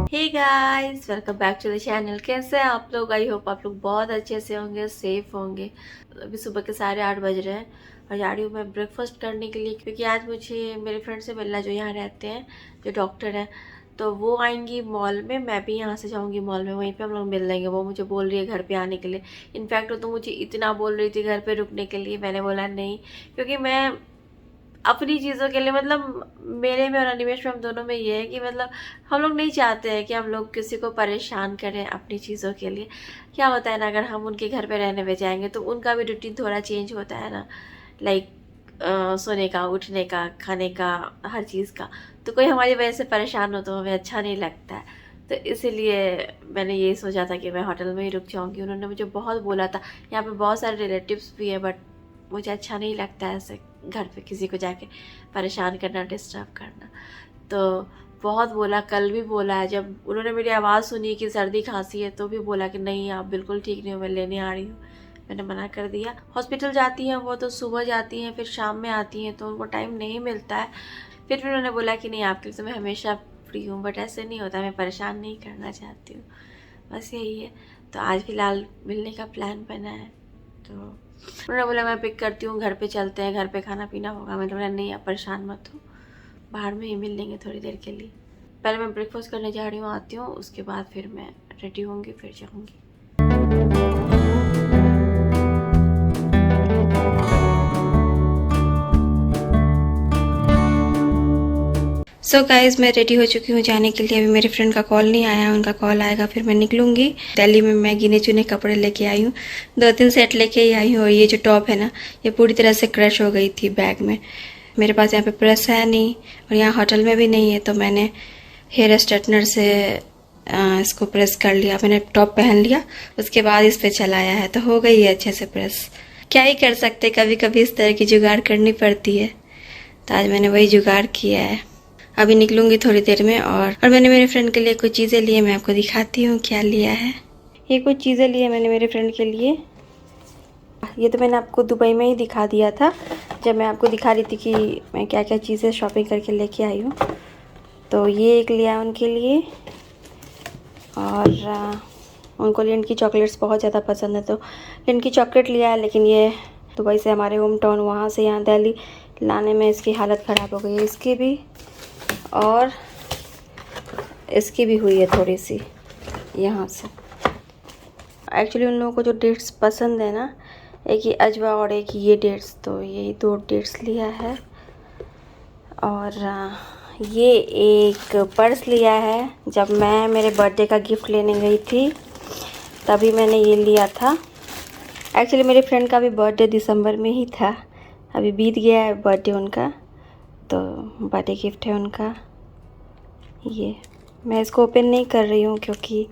Hey guys, welcome back to the channel. कैसे हैं आप लोग? आई होप आप लोग बहुत अच्छे से होंगे, सेफ होंगे। अभी सुबह के 8:30 बज रहे हैं और जा रही हूँ मैं ब्रेकफास्ट करने के लिए, क्योंकि आज मुझे मेरे फ्रेंड से मिलना जो यहाँ रहते हैं, जो डॉक्टर हैं। तो वो आएंगी मॉल में, मैं भी यहाँ से जाऊँगी मॉल में, वहीं पे हम लोग मिल लेंगे। वो मुझे बोल रही है घर पे आने के लिए। इनफैक्ट वो तो मुझे इतना बोल रही थी घर पे रुकने के लिए, मैंने बोला नहीं, क्योंकि मैं अपनी चीज़ों के लिए, मतलब मेरे में और अनिमेश में, हम दोनों में ये है कि मतलब हम लोग नहीं चाहते हैं कि हम लोग किसी को परेशान करें अपनी चीज़ों के लिए। क्या होता है ना, अगर हम उनके घर पे रहने में जाएंगे तो उनका भी रूटीन थोड़ा चेंज होता है ना, लाइक सोने का, उठने का, खाने का, हर चीज़ का। तो कोई हमारी वजह से परेशान हो तो हमें अच्छा नहीं लगता है। तो इसीलिए मैंने ये सोचा था कि मैं होटल में ही रुक जाऊँगी। उन्होंने मुझे बहुत बोला था, यहाँ पे बहुत सारे रिलेटिव्स भी है, बट मुझे अच्छा नहीं लगता है ऐसे घर पे किसी को जाके परेशान करना, डिस्टर्ब करना। तो बहुत बोला, कल भी बोला है। जब उन्होंने मेरी आवाज़ सुनी कि सर्दी खांसी है, तो भी बोला कि नहीं आप बिल्कुल ठीक नहीं हो, मैं लेने आ रही हूँ। मैंने मना कर दिया। हॉस्पिटल जाती हैं वो तो सुबह जाती हैं, फिर शाम में आती हैं, तो उनको टाइम नहीं मिलता है। फिर भी उन्होंने बोला कि नहीं आपके लिए तो मैं हमेशा फ्री हूँ, बट ऐसे नहीं होता, मैं परेशान नहीं करना चाहती हूँ। बस यही है। तो आज फ़िलहाल मिलने का प्लान बना है। तो उन्होंने बोला मैं पिक करती हूँ, घर पे चलते हैं, घर पे खाना पीना होगा। मैंने बोला नहीं आप परेशान मत हो, बाहर में ही मिल लेंगे थोड़ी देर के लिए। पहले मैं ब्रेकफास्ट करने जा रही हूँ, आती हूँ, उसके बाद फिर मैं रेडी होंगी, फिर जाऊँगी। सो गाइज, मैं रेडी हो चुकी हूँ जाने के लिए। अभी मेरे फ्रेंड का कॉल नहीं आया, उनका कॉल आएगा फिर मैं निकलूंगी। दिल्ली में मैं गिने चुने कपड़े लेके आई हूँ, 2-3 सेट लेके ही आई हूँ। और ये जो टॉप है ना, ये पूरी तरह से क्रश हो गई थी बैग में। मेरे पास यहाँ पे प्रेस है नहीं और यहाँ होटल में भी नहीं है, तो मैंने हेयर स्ट्रेटनर से इसको प्रेस कर लिया। मैंने टॉप पहन लिया, उसके बाद इस पे चलाया है, तो हो गई है अच्छे से प्रेस। क्या ही कर सकते, कभी कभी इस तरह की जुगाड़ करनी पड़ती है। तो आज मैंने वही जुगाड़ किया है। अभी निकलूंगी थोड़ी देर में। और मैंने मेरे फ्रेंड के लिए कुछ चीज़ें ली है, मैं आपको दिखाती हूँ क्या लिया है। ये कुछ चीज़ें ली है मैंने मेरे फ्रेंड के लिए। ये तो मैंने आपको दुबई में ही दिखा दिया था, जब मैं आपको दिखा रही थी कि मैं क्या क्या चीज़ें शॉपिंग करके लेके आई हूँ। तो ये एक लिया उनके लिए, और उनको लिंट की चॉकलेट्स बहुत ज़्यादा पसंद है, तो लिंट की चॉकलेट लिया है। लेकिन ये दुबई से, हमारे होम टाउन, वहाँ से यहाँ दिल्ली लाने में इसकी हालत ख़राब हो गई है, इसकी भी और इसकी भी हुई है थोड़ी सी यहाँ से। एक्चुअली उन लोगों को जो डेट्स पसंद है ना, एक ये अजवा और एक ये डेट्स, तो यही 2 डेट्स लिया है। और ये एक पर्स लिया है, जब मैं मेरे बर्थडे का गिफ्ट लेने गई थी तभी मैंने ये लिया था। एक्चुअली मेरे फ्रेंड का भी बर्थडे दिसंबर में ही था, अभी बीत गया है बर्थडे उनका, तो बर्थडे गिफ्ट है उनका ये। मैं इसको ओपन नहीं कर रही हूँ क्योंकि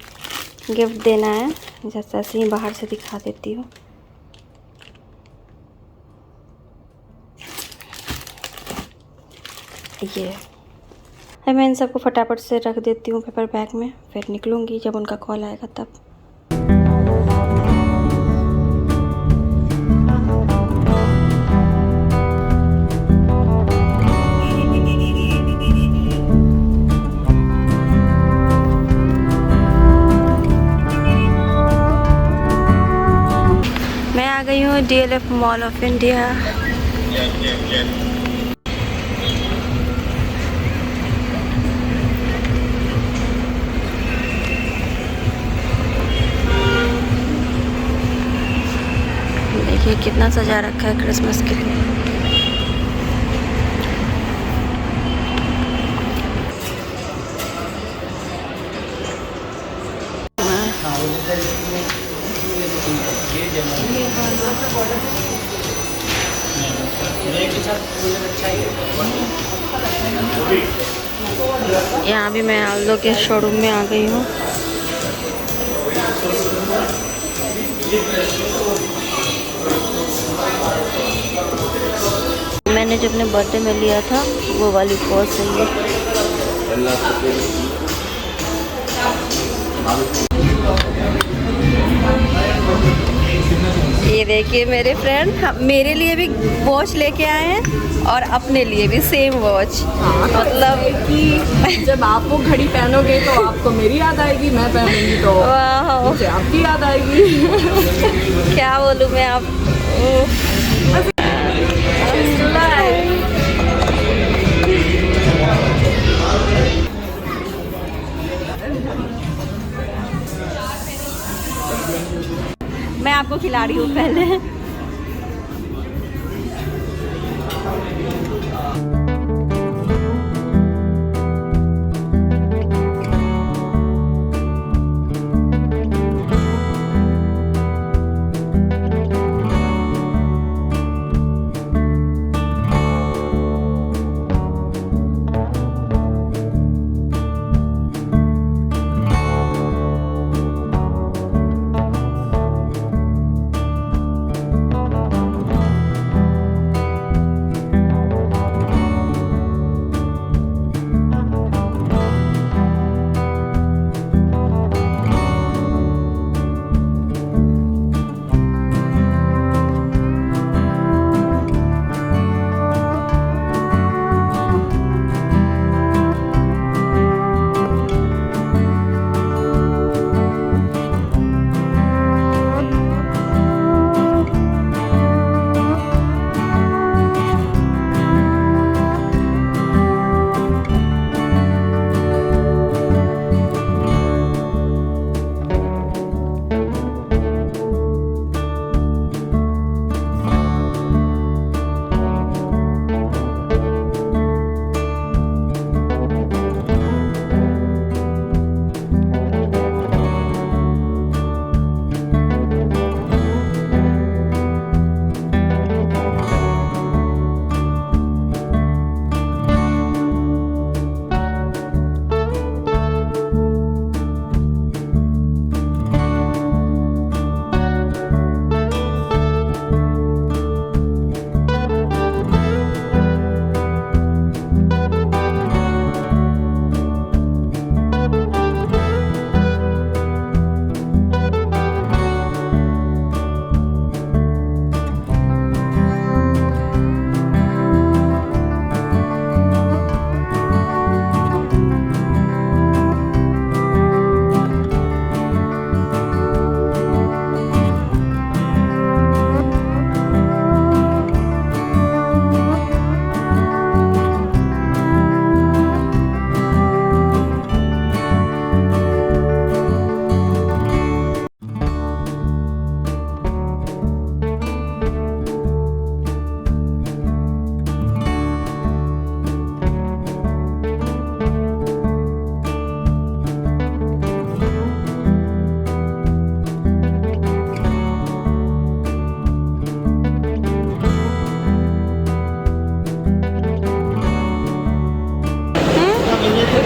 गिफ्ट देना है, जैसा ऐसे ही बाहर से दिखा देती हूँ। ये है, मैं इन सबको फटाफट से रख देती हूँ पेपर बैग में, फिर निकलूँगी जब उनका कॉल आएगा तब। मैं आ गई हूँ DLF मॉल ऑफ इंडिया। देखिए कितना सजा रखा है क्रिसमस के लिए। यहाँ भी मैं आल्दो के शोरूम में आ गई हूँ। मैंने जो अपने बर्थडे में लिया था वो वाली पर्स है ये। ये देखिए मेरे फ्रेंड मेरे लिए भी वॉच लेके आए हैं और अपने लिए भी सेम वॉच। मतलब कि जब आप वो घड़ी पहनोगे तो आपको मेरी याद आएगी, मैं पहनूंगी तो मुझे आपकी याद आएगी। क्या बोलूँ मैं आप। मैं आपको खिला रही हूँ पहले।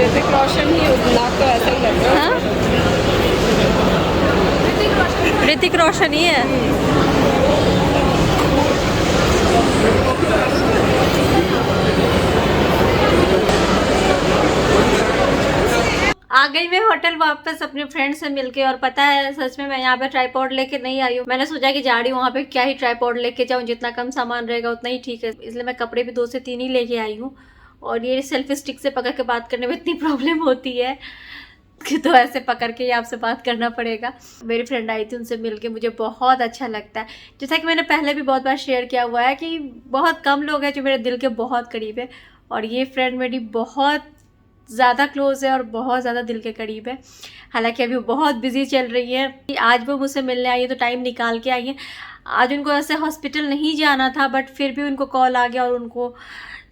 ऋतिक रोशन ही नाक तो ऐसा ही लग रहा है। ऋतिक रोशन ही है। आ गई मैं होटल वापस अपने फ्रेंड से मिलके। और पता है सच में मैं यहाँ पे ट्राईपॉड लेके नहीं आई हूँ। मैंने सोचा कि जा रही हूँ वहाँ पे क्या ही ट्राईपॉड लेके जाऊँ, जितना कम सामान रहेगा उतना ही ठीक है। इसलिए मैं कपड़े भी 2 से 3 ही लेके आई हूँ। और ये सेल्फी स्टिक से पकड़ के बात करने में इतनी प्रॉब्लम होती है कि तो ऐसे पकड़ के ही आपसे बात करना पड़ेगा। मेरी फ्रेंड आई थी, उनसे मिलके मुझे बहुत अच्छा लगता है। जैसा कि मैंने पहले भी बहुत बार शेयर किया हुआ है कि बहुत कम लोग हैं जो मेरे दिल के बहुत करीब है, और ये फ्रेंड मेरी बहुत ज़्यादा क्लोज है और बहुत ज़्यादा दिल के करीब है। हालांकि अभी वो बहुत बिजी चल रही है। आज वो मुझसे मिलने आई है तो टाइम निकाल के आई है। आज उनको ऐसे हॉस्पिटल नहीं जाना था, बट फिर भी उनको कॉल आ गया और उनको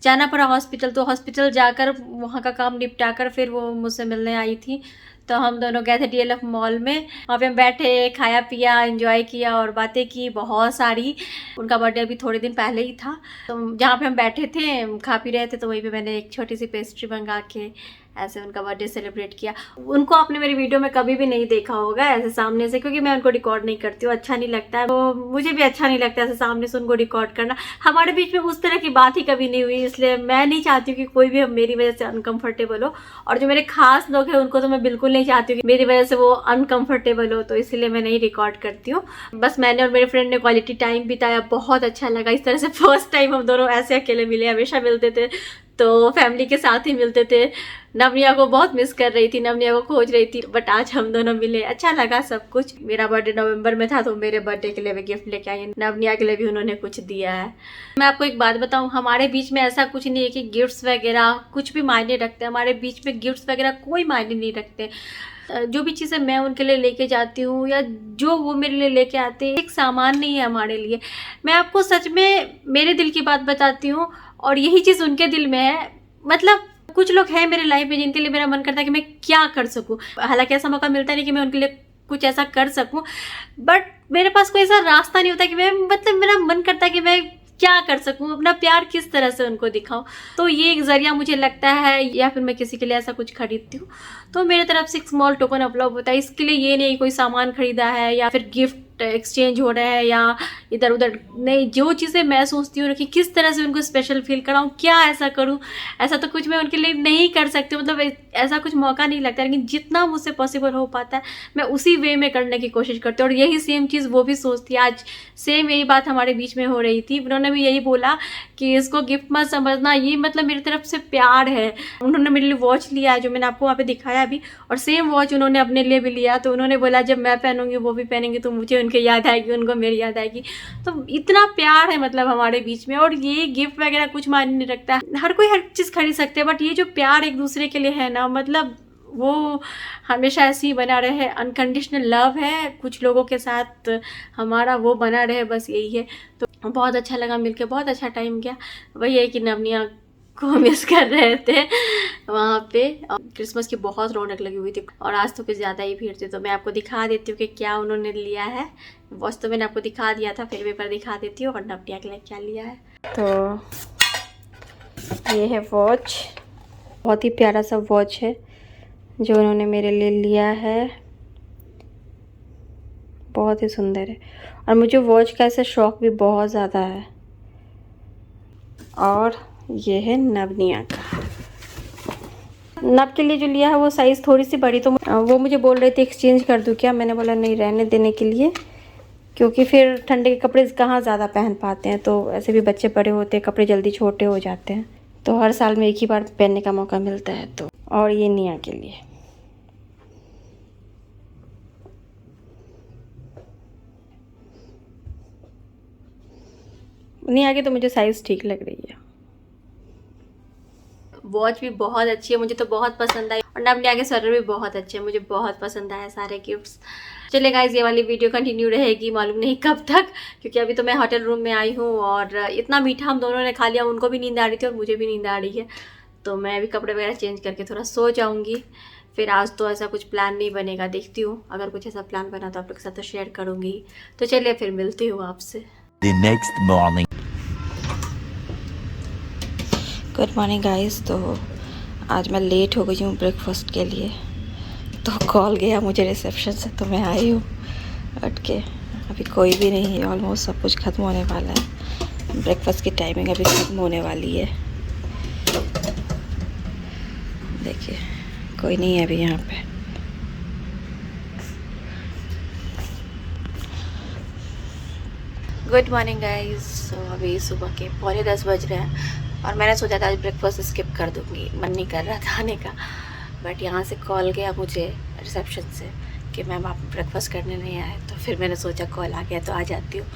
जाना पड़ा हॉस्पिटल। तो हॉस्पिटल जाकर वहाँ का काम निपटा कर फिर वो मुझसे मिलने आई थी। तो हम दोनों गए थे DLF मॉल में। वहाँ पे हम बैठे, खाया पिया, एंजॉय किया और बातें की बहुत सारी। उनका बर्थडे अभी थोड़े दिन पहले ही था, तो जहाँ पे हम बैठे थे खा पी रहे थे, तो वहीं पे मैंने एक छोटी सी पेस्ट्री मंगा के ऐसे उनका बर्थडे सेलिब्रेट किया। उनको आपने मेरी वीडियो में कभी भी नहीं देखा होगा ऐसे सामने से, क्योंकि मैं उनको रिकॉर्ड नहीं करती हूँ, अच्छा नहीं लगता है। वो मुझे भी अच्छा नहीं लगता ऐसे सामने से उनको रिकॉर्ड करना। हमारे बीच में उस तरह की बात ही कभी नहीं हुई इसलिए मैं नहीं चाहती हूँ कि कोई भी मेरी वजह से अनकंफर्टेबल हो, और जो मेरे खास लोग हैं उनको तो मैं बिल्कुल नहीं चाहती हूँ कि मेरी वजह से वो अनकंफर्टेबल हो, तो इसलिए मैं नहीं रिकॉर्ड करती हूँ। बस मैंने और मेरे फ्रेंड ने क्वालिटी टाइम बिताया, बहुत अच्छा लगा। इस तरह से फर्स्ट टाइम हम दोनों ऐसे अकेले मिले, हमेशा मिलते थे तो फैमिली के साथ ही मिलते थे। नवनिया को बहुत मिस कर रही थी, नवनिया को खोज रही थी, बट आज हम दोनों मिले, अच्छा लगा सब कुछ। मेरा बर्थडे नवंबर में था तो मेरे बर्थडे के लिए वे गिफ्ट लेके आई, नवनिया के लिए भी उन्होंने कुछ दिया है। मैं आपको एक बात बताऊं, हमारे बीच में ऐसा कुछ नहीं है कि गिफ्ट्स वगैरह कुछ भी मायने रखते हैं। हमारे बीच में गिफ्ट्स वगैरह कोई मायने नहीं रखते। जो भी चीज़ें मैं उनके लिए लेके जाती हूँ या जो वो मेरे लिए लेके आते हैं, एक सामान नहीं है हमारे लिए। मैं आपको सच में मेरे दिल की बात बताती हूँ और यही चीज़ उनके दिल में है। मतलब कुछ लोग हैं मेरे लाइफ में जिनके लिए मेरा मन करता है कि मैं क्या कर सकूं। हालांकि ऐसा मौका मिलता नहीं कि मैं उनके लिए कुछ ऐसा कर सकूं, बट मेरे पास कोई ऐसा रास्ता नहीं होता कि मैं, मतलब मेरा मन करता है कि मैं क्या कर सकूं, अपना प्यार किस तरह से उनको दिखाऊं। तो ये एक जरिया मुझे लगता है, या फिर मैं किसी के लिए ऐसा कुछ खरीदती हूँ तो मेरे तरफ से एक स्मॉल टोकन ऑफ लव होता है। इसके लिए ये नहीं कोई सामान खरीदा है या फिर गिफ्ट एक्सचेंज हो रहा है या इधर उधर नहीं। जो चीज़ें मैं सोचती हूँ कि किस तरह से उनको स्पेशल फील कराऊँ, क्या ऐसा करूँ, ऐसा तो कुछ मैं उनके लिए नहीं कर सकती, मतलब ऐसा कुछ मौका नहीं लगता, लेकिन जितना मुझसे पॉसिबल हो पाता है मैं उसी वे में करने की कोशिश करती हूँ। और यही सेम चीज़ वो भी सोचती है। आज सेम यही बात हमारे बीच में हो रही थी, उन्होंने भी यही बोला कि इसको गिफ्ट मत समझना, ये मतलब मेरी तरफ से प्यार है। उन्होंने मेरे लिए वॉच लिया है जो मैंने आपको वहाँ पे दिखाया भी, और सेम वॉच उन्होंने अपने लिए भी लिया। तो उन्होंने बोला जब मैं पहनूंगी वो भी पहनेंगे तो मुझे उनके याद आएगी, उनको मेरी याद आएगी। तो इतना प्यार है मतलब हमारे बीच में। और ये गिफ्ट वगैरह कुछ मायने नहीं रखता है, हर कोई हर चीज़ खरीद सकते हैं, बट ये जो प्यार एक दूसरे के लिए है ना, मतलब वो हमेशा ऐसे ही बना रहे। अनकंडीशनल लव है कुछ लोगों के साथ हमारा, वो बना रहे, बस यही है। तो बहुत अच्छा लगा मिलके, बहुत अच्छा टाइम गया। वही है कि नवनिया को मिस कर रहे थे वहाँ पे। क्रिसमस की बहुत रौनक लगी हुई थी और आज तो कुछ ज़्यादा ही भीड़ थी। तो मैं आपको दिखा देती हूँ कि क्या उन्होंने लिया है। वॉच तो मैंने आपको दिखा दिया था, फिर भी पर दिखा देती हूँ और नवनिया के लिए क्या लिया है। तो ये है वॉच, बहुत ही प्यारा सा वॉच है जो उन्होंने मेरे लिए लिया है, बहुत ही सुंदर है। और मुझे वॉच का ऐसा शौक भी बहुत ज़्यादा है। और ये है नवनिया का, नब के लिए जो लिया है वो साइज़ थोड़ी सी बड़ी, तो वो मुझे बोल रही थी एक्सचेंज कर दूँ क्या। मैंने बोला नहीं, रहने देने के लिए, क्योंकि फिर ठंडे के कपड़े कहाँ ज़्यादा पहन पाते हैं। तो ऐसे भी बच्चे बड़े होते हैं, कपड़े जल्दी छोटे हो जाते हैं, तो हर साल में एक ही बार पहनने का मौका मिलता है। तो और ये निया के लिए, निया की तो मुझे साइज़ ठीक लग रही है। वॉच भी बहुत अच्छी है, मुझे तो बहुत पसंद आई। और नवनिया के स्वेटर भी बहुत अच्छे हैं, मुझे बहुत पसंद आया सारे गिफ्ट्स। चलिए गाइस, ये वाली वीडियो कंटिन्यू रहेगी, मालूम नहीं कब तक, क्योंकि अभी तो मैं होटल रूम में आई हूँ और इतना मीठा हम दोनों ने खा लिया, उनको भी नींद आ रही थी और मुझे भी नींद आ रही है। तो मैं अभी कपड़े वगैरह चेंज करके थोड़ा सो जाऊँगी। फिर आज तो ऐसा कुछ प्लान नहीं बनेगा, देखती हूँ अगर कुछ ऐसा प्लान बना तो आप लोग के साथ तो शेयर करूँगी। तो चलिए फिर मिलती हूँ आपसे The next morning. Good morning guys. तो आज मैं लेट हो गई हूँ ब्रेकफास्ट के लिए, तो कॉल गया मुझे रिसेप्शन से, तो मैं आई हूँ उठ के। अभी कोई भी नहीं है, ऑलमोस्ट सब कुछ ख़त्म होने वाला है। ब्रेकफास्ट की टाइमिंग अभी ख़त्म होने वाली है। देखिए कोई नहीं है अभी यहाँ पे। Good morning guys. तो अभी सुबह के 9:45 बज रहे हैं और मैंने सोचा था आज ब्रेकफास्ट स्किप कर दूँगी, मन नहीं कर रहा था आने का, बट यहाँ से कॉल गया मुझे रिसेप्शन से कि मैम आप ब्रेकफास्ट करने नहीं आए। तो फिर मैंने सोचा कॉल आ गया तो आ जाती हूँ,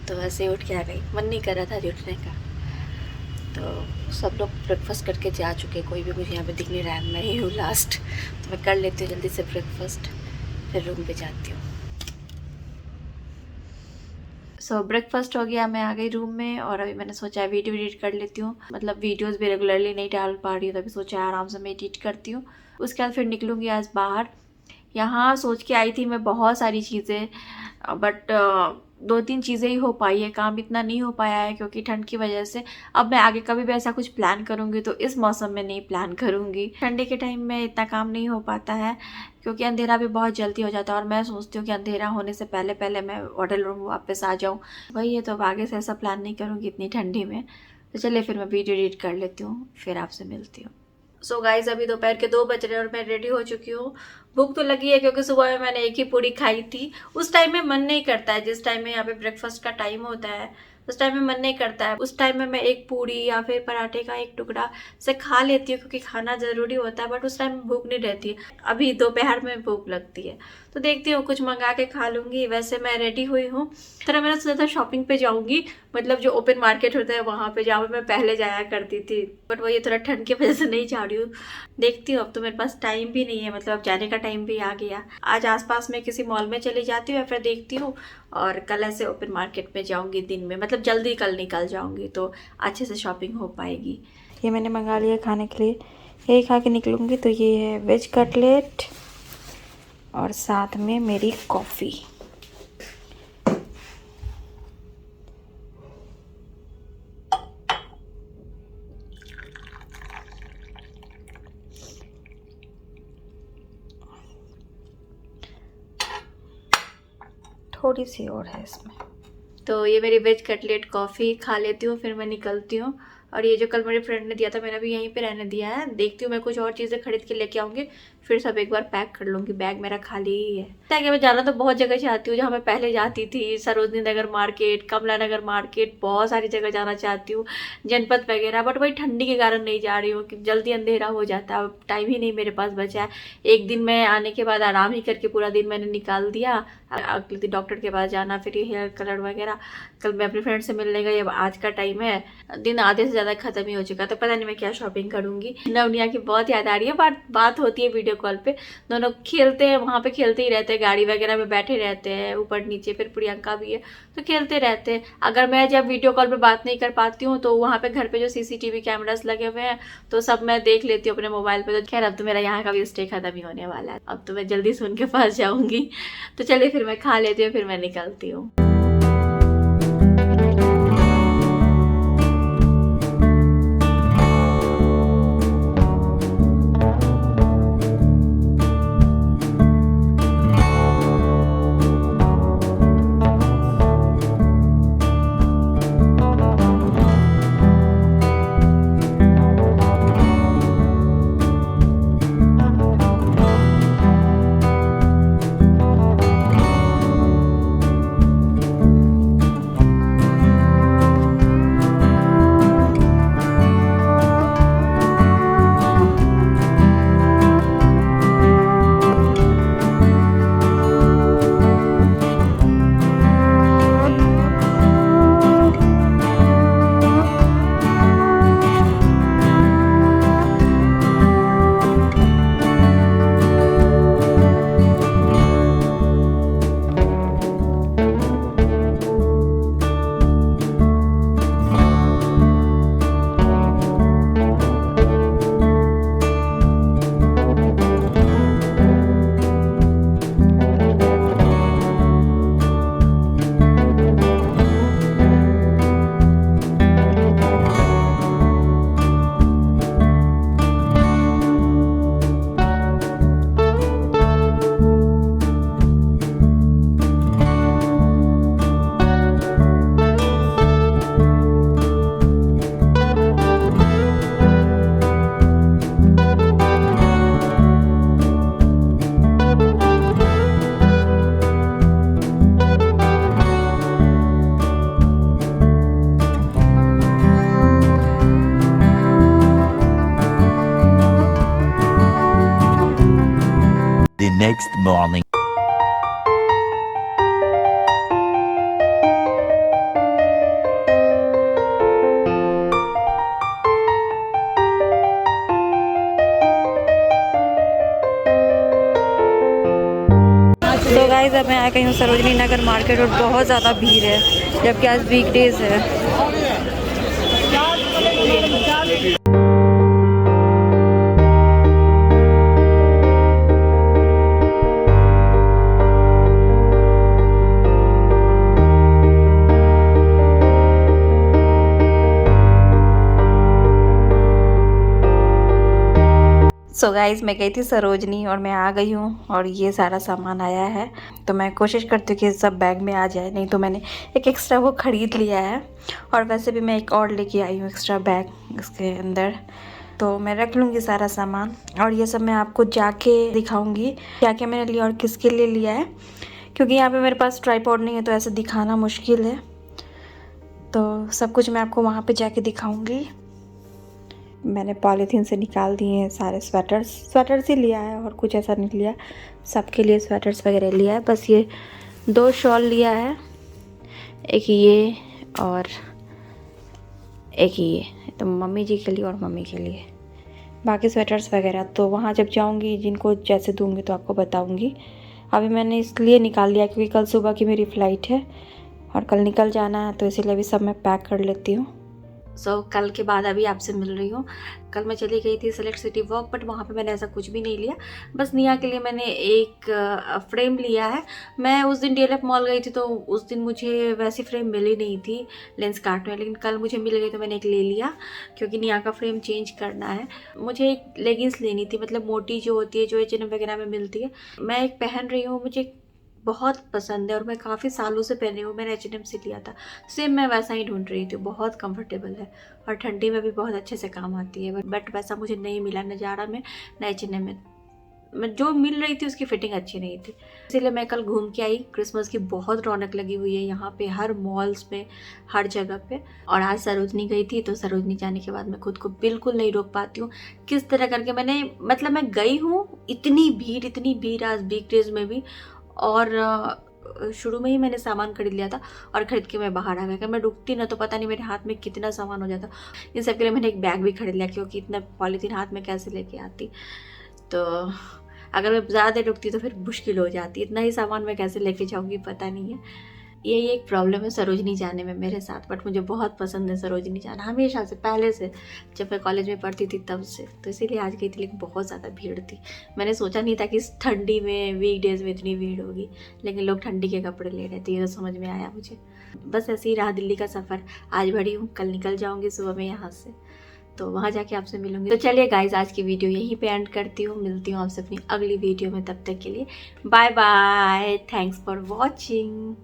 तो वैसे ही उठ के आ गई। मन नहीं कर रहा था उठने का। तो सब लोग ब्रेकफास्ट करके जा चुके, कोई भी मुझे यहाँ पे दिख नहीं रहा है, मैं ही हूँ लास्ट। तो मैं कर लेती हूँ जल्दी से ब्रेकफास्ट, फिर रूम पे जाती हूँ। सो ब्रेकफास्ट हो गया, मैं आ गई रूम में और अभी मैंने सोचा वीडियो एडिट कर लेती हूँ। मतलब वीडियोस भी रेगुलरली नहीं डाल पा रही हूँ, तभी सोचा आराम से मैं एडिट करती हूँ। उसके बाद फिर निकलूँगी आज बाहर। यहाँ सोच के आई थी मैं बहुत सारी चीज़ें, बट 2-3 चीज़ें ही हो पाई है, काम इतना नहीं हो पाया है क्योंकि ठंड की वजह से। अब मैं आगे कभी भी ऐसा कुछ प्लान करूँगी तो इस मौसम में नहीं प्लान करूँगी। ठंडे के टाइम में इतना काम नहीं हो पाता है क्योंकि अंधेरा भी बहुत जल्दी हो जाता है और मैं सोचती हूँ कि अंधेरा होने से पहले पहले मैं होटल रूम वापस आ जाऊँ। वही है, तो अब आगे से ऐसा प्लान नहीं करूँगी इतनी ठंडी में। तो चलिए फिर मैं वीडियो एडिट कर लेती हूँ, फिर आपसे मिलती हूँ। सो गाइज अभी दोपहर के 2 बज रहे हैं और मैं रेडी हो चुकी हूँ। भूख तो लगी है क्योंकि सुबह में मैंने एक ही पूड़ी खाई थी। उस टाइम में मन नहीं करता है, जिस टाइम में यहाँ पे ब्रेकफास्ट का टाइम होता है उस टाइम में मन नहीं करता है। उस टाइम में मैं एक पूड़ी या फिर पराठे का एक टुकड़ा से खा लेती हूँ क्योंकि खाना ज़रूरी होता है, बट उस टाइम में भूख नहीं रहती है। अभी दोपहर में भूख लगती है तो देखती हूँ कुछ मंगा के खा लूँगी। वैसे मैं रेडी हुई हूँ, तरह मैंने सोचा था शॉपिंग पे जाऊँगी, मतलब जो ओपन मार्केट होता है वहाँ पे जहाँ मैं पहले जाया करती थी, बट वो ये थोड़ा ठंड की वजह से नहीं जा रही हूँ। देखती हूँ, अब तो मेरे पास टाइम भी नहीं है, मतलब अब जाने का टाइम भी आ गया। आज आसपास में किसी मॉल में चली जाती हूँ या फिर देखती हूँ, और कल ऐसे ओपन मार्केट में जाऊँगी दिन में, मतलब जल्दी कल निकल जाऊँगी तो अच्छे से शॉपिंग हो पाएगी। ये मैंने मंगा लिया खाने के लिए, यही खा के निकलूँगी। तो ये है वेज कटलेट और साथ में मेरी कॉफ़ी। थोड़ी सी और है इसमें। तो ये मेरी वेज कटलेट कॉफ़ी खा लेती हूँ, फिर मैं निकलती हूँ। और ये जो कल मेरे फ्रेंड ने दिया था मैंने भी यहीं पे रहने दिया है। देखती हूँ मैं कुछ और चीज़ें खरीद के लेके आऊँगी, फिर सब एक बार पैक कर लूँगी। बैग मेरा खाली ही है। ताकि मैं जाना तो बहुत जगह चाहती हूँ, जहाँ मैं पहले जाती थी, सरोजनी नगर मार्केट, कमला नगर मार्केट, बहुत सारी जगह जाना चाहती हूँ, जनपद वगैरह, बट वही ठंडी के कारण नहीं जा रही हूँ कि जल्दी अंधेरा हो जाता है। अब टाइम ही नहीं मेरे पास बचा है। एक दिन मैं आने के बाद आराम ही करके पूरा दिन मैंने निकाल दिया। अगले दिन डॉक्टर के पास जाना, फिर ये हेयर कलर वगैरह। कल मैं अपने फ्रेंड से मिलने गई, अब आज का टाइम है, दिन आधे से ज़्यादा खत्म ही हो चुका, तो पता नहीं मैं क्या शॉपिंग करूँगी। नवनिया की बहुत याद आ रही है, बट बात होती है वीडियो कॉल पे, दोनों खेलते हैं, वहाँ पे खेलते ही रहते हैं, गाड़ी वगैरह में बैठे रहते हैं ऊपर नीचे। फिर प्रियंका भी है तो खेलते रहते हैं। अगर मैं जब वीडियो कॉल पे बात नहीं कर पाती हूँ तो वहाँ पे घर पे जो CCTV कैमरास लगे हुए हैं तो सब मैं देख लेती हूँ अपने मोबाइल पे। तो खैर अब तो मेरा यहाँ का भी स्टे खत्म ही होने वाला है, अब तो मैं जल्दी से उनके पास जाऊँगी। तो चलिए फिर मैं खा लेती हूँ, फिर मैं निकलती हूँ। The next morning. तो गाइस अब मैं आ गई हूँ सरोजनी नगर मार्केट और बहुत ज़्यादा भीड़ है, जबकि आज वीकडेज है। सो गाइज मैं गई थी सरोजनी और मैं आ गई हूँ और ये सारा सामान आया है। तो मैं कोशिश करती हूँ कि सब बैग में आ जाए, नहीं तो मैंने एक एक्स्ट्रा वो ख़रीद लिया है। और वैसे भी मैं एक और लेके आई हूँ एक्स्ट्रा बैग इसके अंदर, तो मैं रख लूँगी सारा सामान। और ये सब मैं आपको जाके दिखाऊँगी क्या क्या मैंने लिया और किसके लिए लिया है, क्योंकि यहाँ पे मेरे पास ट्राइपॉड नहीं है तो ऐसे दिखाना मुश्किल है। तो सब कुछ मैं आपको वहाँ पे जाके दिखाऊँगी। मैंने पॉलीथीन से निकाल दिए हैं सारे स्वेटर्स ही लिया है और कुछ ऐसा नहीं लिया, सबके लिए स्वेटर्स वगैरह लिया है। बस ये 2 शॉल लिया है, एक ये और एक ये, तो मम्मी जी के लिए और मम्मी के लिए। बाकी स्वेटर्स वगैरह तो वहाँ जब जाऊँगी जिनको जैसे दूँगी तो आपको बताऊँगी। अभी मैंने इसलिए निकाल लिया क्योंकि कल सुबह की मेरी फ़्लाइट है और कल निकल जाना है, तो इसीलिए अभी सब मैं पैक कर लेती हूँ। सो कल के बाद अभी आपसे मिल रही हूँ। कल मैं चली गई थी सेलेक्ट सिटी वॉक, बट वहाँ पे मैंने ऐसा कुछ भी नहीं लिया। बस निया के लिए मैंने एक फ्रेम लिया है। मैं उस दिन DLF मॉल गई थी तो उस दिन मुझे वैसी फ्रेम मिली नहीं थी लेंस काट में, लेकिन कल मुझे मिल गई तो मैंने एक ले लिया क्योंकि निया का फ्रेम चेंज करना है। मुझे एक लेगिंग्स लेनी थी, मतलब मोटी जो होती है, जो H&M वगैरह में मिलती है। मैं एक पहन रही हूँ, मुझे बहुत पसंद है और मैं काफ़ी सालों से पहन रही हूँ। मैंने H&M से लिया था, सेम मैं वैसा ही ढूंढ रही थी। बहुत कंफर्टेबल है और ठंडी में भी बहुत अच्छे से काम आती है, बट वैसा मुझे नहीं मिला न ज़ारा में न H&M में। मैं जो मिल रही थी उसकी फिटिंग अच्छी नहीं थी, इसीलिए मैं कल घूम के आई। क्रिसमस की बहुत रौनक लगी हुई है यहाँ पे, हर मॉल्स में, हर जगह पे। और आज सरोजनी गई थी, तो सरोजनी जाने के बाद मैं खुद को बिल्कुल नहीं रोक पाती हूँ किस तरह करके मैंने, मतलब मैं गई हूँ, इतनी भीड़ आज वीकडेज में भी। और शुरू में ही मैंने सामान खरीद लिया था और ख़रीद के मैं बाहर आ गई। अगर मैं रुकती ना तो पता नहीं मेरे हाथ में कितना सामान हो जाता। इन सब के लिए मैंने एक बैग भी खरीद लिया क्योंकि इतना पॉलीथीन हाथ में कैसे लेके आती। तो अगर मैं ज़्यादा देर रुकती तो फिर मुश्किल हो जाती, इतना ही सामान मैं कैसे लेके जाऊँगी पता नहीं है। यही एक प्रॉब्लम है सरोजनी जाने में मेरे साथ, बट मुझे बहुत पसंद है सरोजनी जाना, हमेशा से, पहले से, जब मैं कॉलेज में पढ़ती थी तब से। तो इसीलिए आज गई थी, लेकिन बहुत ज़्यादा भीड़ थी। मैंने सोचा नहीं था कि इस ठंडी में, वीकडेज़ में इतनी भीड़ होगी, लेकिन लोग ठंडी के कपड़े ले रहे थे, ये तो समझ में आया मुझे। बस ऐसे ही रहा दिल्ली का सफ़र। आज भरी हूँ, कल निकल जाऊँगी सुबह में यहाँ से, तो वहाँ जाके आपसे मिलूंगी। तो चलिए गाइज, आज की वीडियो यहीं पे एंड करती हूँ। मिलती हूँ आपसे अपनी अगली वीडियो में, तब तक के लिए bye bye, thanks for watching.